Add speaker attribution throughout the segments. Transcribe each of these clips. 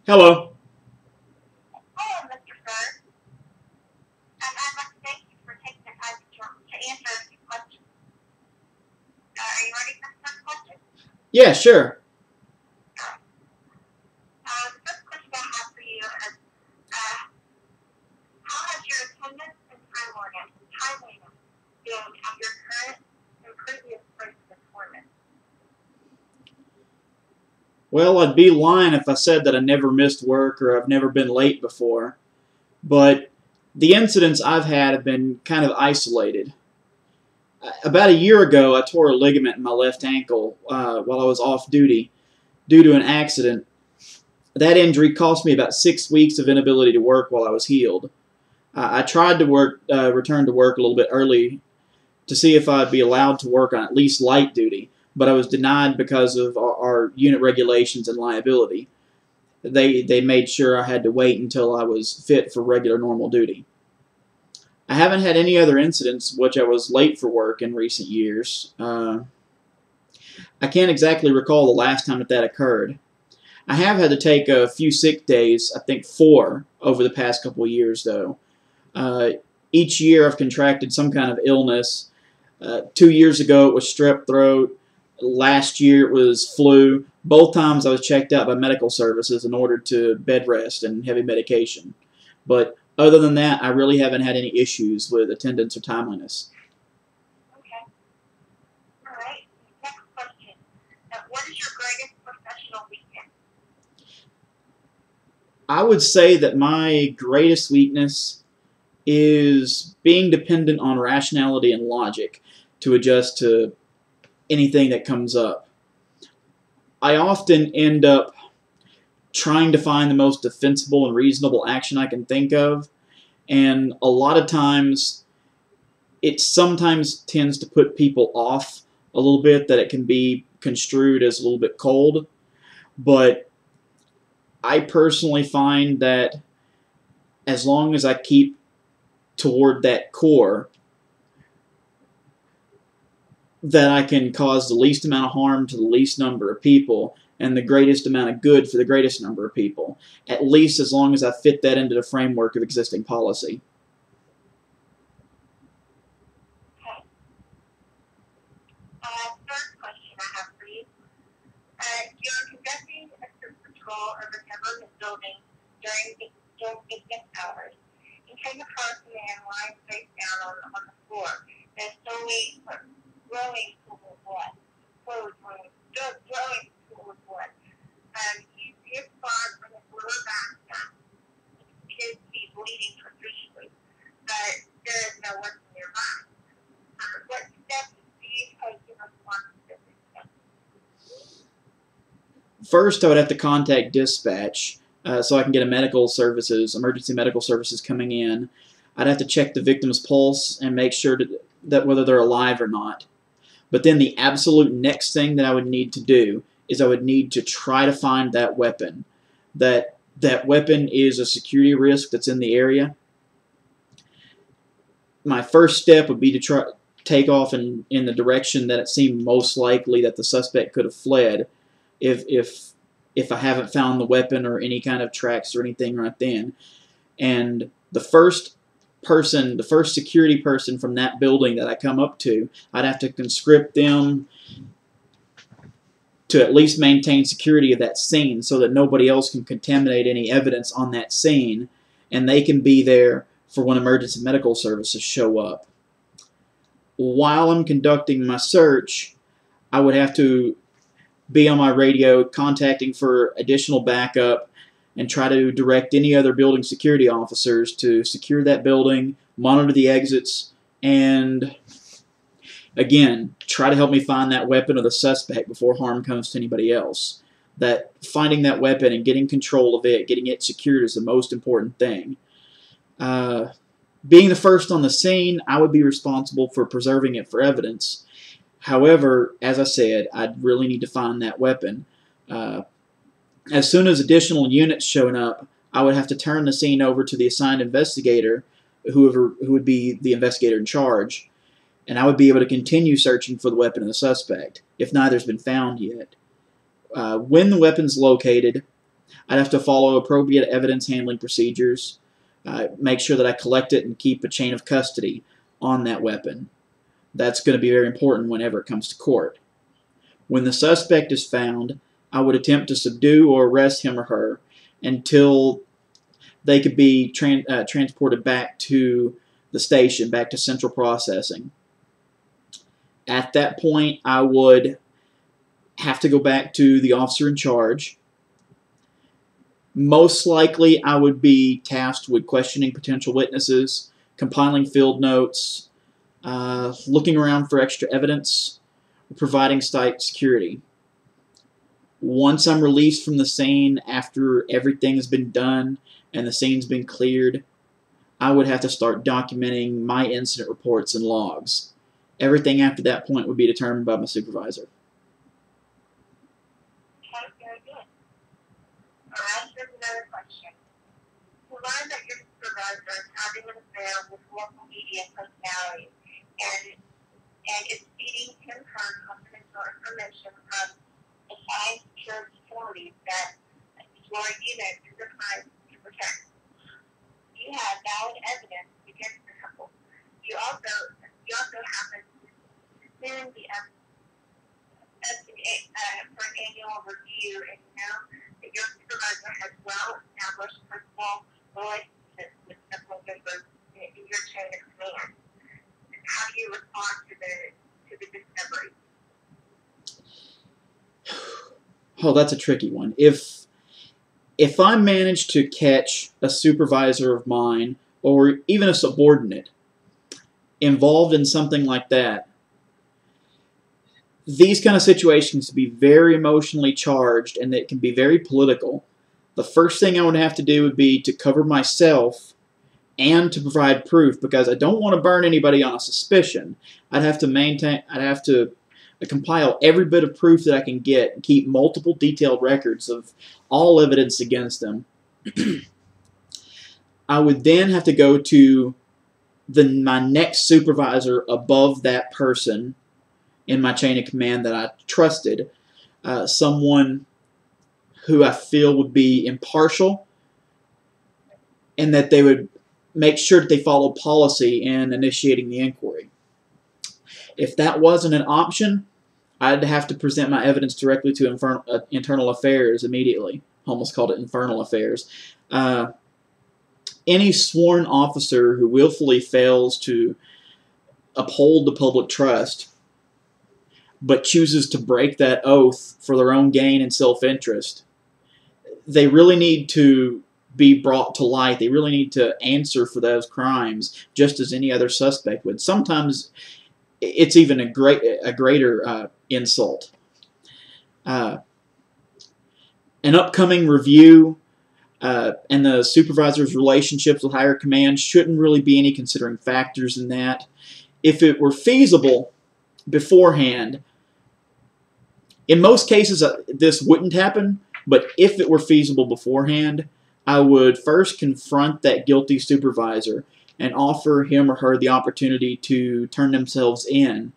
Speaker 1: Hello.
Speaker 2: Hello, Mr. Bird. I'd like to thank you for taking the time to answer a few questions. Are you ready for the first question?
Speaker 1: Yeah, sure.
Speaker 2: The first question I have for you is, how has your attendance and timeliness been at your current and previous place of employment?
Speaker 1: Well, I'd be lying if I said that I never missed work or I've never been late before. But the incidents I've had have been kind of isolated. About a year ago, I tore a ligament in my left ankle while I was off duty due to an accident. That injury cost me about 6 weeks of inability to work while I was healed. I tried to return to work a little bit early to see if I'd be allowed to work on at least light duty, but I was denied because of our unit regulations and liability. They made sure I had to wait until I was fit for regular normal duty. I haven't had any other incidents which I was late for work in recent years. I can't exactly recall the last time that occurred. I have had to take a few sick days, I think 4, over the past couple of years, though. Each year I've contracted some kind of illness. 2 years ago it was strep throat. Last year it was flu. Both times I was checked out by medical services and ordered to bed rest and heavy medication. But other than that, I really haven't had any issues with attendance or timeliness.
Speaker 2: Okay. All right. Next question. What is your greatest professional weakness?
Speaker 1: I would say that my greatest weakness is being dependent on rationality and logic to adjust to anything that comes up. I often end up trying to find the most defensible and reasonable action I can think of, and a lot of times it sometimes tends to put people off a little bit, that it can be construed as a little bit cold. But I personally find that as long as I keep toward that core, that I can cause the least amount of harm to the least number of people and the greatest amount of good for the greatest number of people, at least as long as I fit that into the framework of existing policy.
Speaker 2: Okay. Third question I have for you. You're conducting a strict patrol of a government building during business hours. You came across a man lying face down on the floor. There's slowly growing pool of blood. Growing pool of blood. His blood from his lower back appears to be bleeding profusely, but there is no one nearby. What steps do you take in response to this incident?
Speaker 1: First, I would have to contact dispatch so I can get emergency medical services coming in. I'd have to check the victim's pulse and make sure that whether they're alive or not. But then the absolute next thing that I would need to do is I would need to try to find that weapon. That weapon is a security risk that's in the area. My first step would be to try take off in the direction that it seemed most likely that the suspect could have fled, if I haven't found the weapon or any kind of tracks or anything right then. And the first security person from that building that I come up to, I'd have to conscript them to at least maintain security of that scene so that nobody else can contaminate any evidence on that scene, and they can be there for when emergency medical services show up. While I'm conducting my search, I would have to be on my radio contacting for additional backup and try to direct any other building security officers to secure that building, monitor the exits, and again, try to help me find that weapon or the suspect before harm comes to anybody else. That finding that weapon and getting control of it, getting it secured is the most important thing. Being the first on the scene, I would be responsible for preserving it for evidence. However, as I said, I'd really need to find that weapon. As soon as additional units showed up, I would have to turn the scene over to the assigned investigator, who would be the investigator in charge, and I would be able to continue searching for the weapon of the suspect, if neither's been found yet. When the weapon's located, I'd have to follow appropriate evidence handling procedures, make sure that I collect it and keep a chain of custody on that weapon. That's going to be very important whenever it comes to court. When the suspect is found, I would attempt to subdue or arrest him or her until they could be transported back to the station, back to central processing. At that point, I would have to go back to the officer in charge. Most likely, I would be tasked with questioning potential witnesses, compiling field notes, looking around for extra evidence, providing site security. Once I'm released from the scene, after everything has been done and the scene's been cleared, I would have to start documenting my incident reports and logs. Everything after that point would be determined by my supervisor.
Speaker 2: Okay, very good. Alright, here's another question. You learned that your supervisor is having an affair with local media personalities and is feeding him her confidential information from assigned secure facilities that your unit is assigned to protect. You have valid evidence against the couple. You also happen to send the for an annual review, and you know that your supervisor has well-established personal relationships with several members in your chain of command. How do you respond to the discovery?
Speaker 1: Oh, that's a tricky one. If I manage to catch a supervisor of mine or even a subordinate involved in something like that, these kind of situations can be very emotionally charged and it can be very political. The first thing I would have to do would be to cover myself and to provide proof, because I don't want to burn anybody on a suspicion. I'd have to compile every bit of proof that I can get and keep multiple detailed records of all evidence against them. I would then have to go to my next supervisor above that person in my chain of command that I trusted, someone who I feel would be impartial and that they would make sure that they follow policy in initiating the inquiry. If that wasn't an option, I'd have to present my evidence directly to internal affairs immediately. Almost called it infernal affairs. Any sworn officer who willfully fails to uphold the public trust but chooses to break that oath for their own gain and self-interest, they really need to be brought to light. They really need to answer for those crimes just as any other suspect would. Sometimes it's even a greater insult. An upcoming review and the supervisor's relationships with higher command shouldn't really be any considering factors in that. If it were feasible beforehand, in most cases this wouldn't happen, but if it were feasible beforehand, I would first confront that guilty supervisor and offer him or her the opportunity to turn themselves in.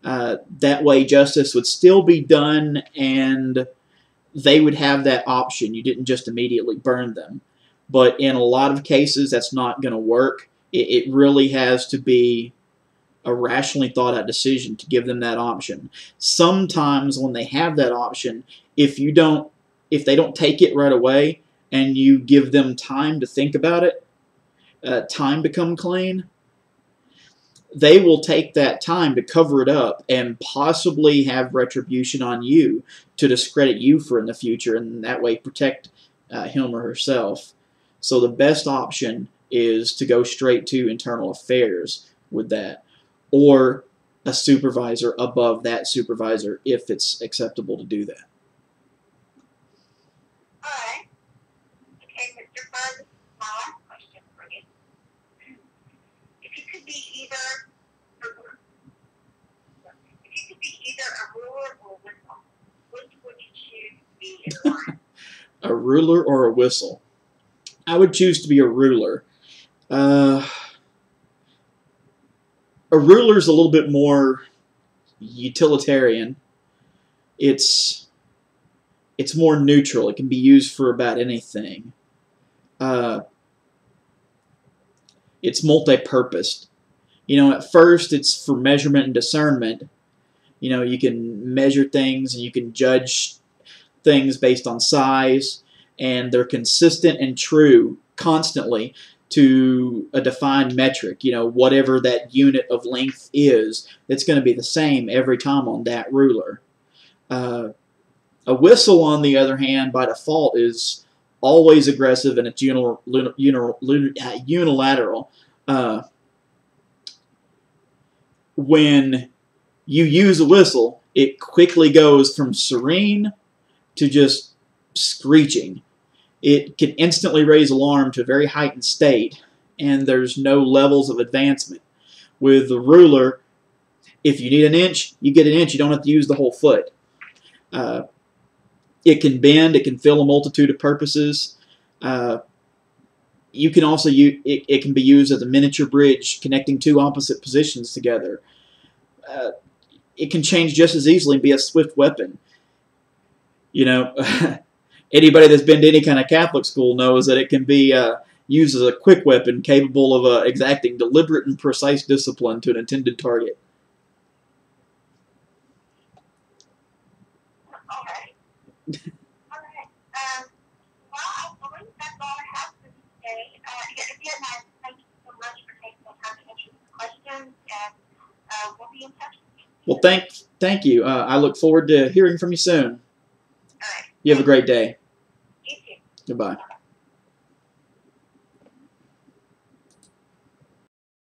Speaker 1: That way justice would still be done and they would have that option. You didn't just immediately burn them. But in a lot of cases, that's not going to work. It really has to be a rationally thought out decision to give them that option. Sometimes when they have that option, if they don't take it right away and you give them time to think about it, time to come clean, they will take that time to cover it up and possibly have retribution on you to discredit you for in the future, and that way protect him or herself. So the best option is to go straight to internal affairs with that, or a supervisor above that supervisor if it's acceptable to do that.
Speaker 2: All right. Okay, Mr. Bud, my last question for you. If you could be either a ruler or a whistle, which would you choose to be and why?
Speaker 1: A ruler or a whistle? I would choose to be a ruler. A ruler is a little bit more utilitarian. It's it's more neutral. It can be used for about anything. It's multi-purposed. At first it's for measurement and discernment. You can measure things and you can judge things based on size, and they're consistent and true constantly to a defined metric. Whatever that unit of length is, it's going to be the same every time on that ruler. A whistle, on the other hand, by default, is always aggressive and it's unilateral. When you use a whistle, it quickly goes from serene to just screeching. It can instantly raise alarm to a very heightened state, and there's no levels of advancement. With the ruler, if you need an inch, you get an inch. You don't have to use the whole foot. It can bend. It can fill a multitude of purposes. You can also use it can be used as a miniature bridge connecting two opposite positions together. It can change just as easily and be a swift weapon. Anybody that's been to any kind of Catholic school knows that it can be used as a quick weapon capable of exacting deliberate and precise discipline to an intended target.
Speaker 2: All right. Well, I believe that's all I have for you today. Again, thank you so much for taking the time to answer these questions, and we'll be in touch with you.
Speaker 1: Well, thank you. I look forward to hearing from you soon.
Speaker 2: All right.
Speaker 1: You have a great day.
Speaker 2: You too.
Speaker 1: Goodbye.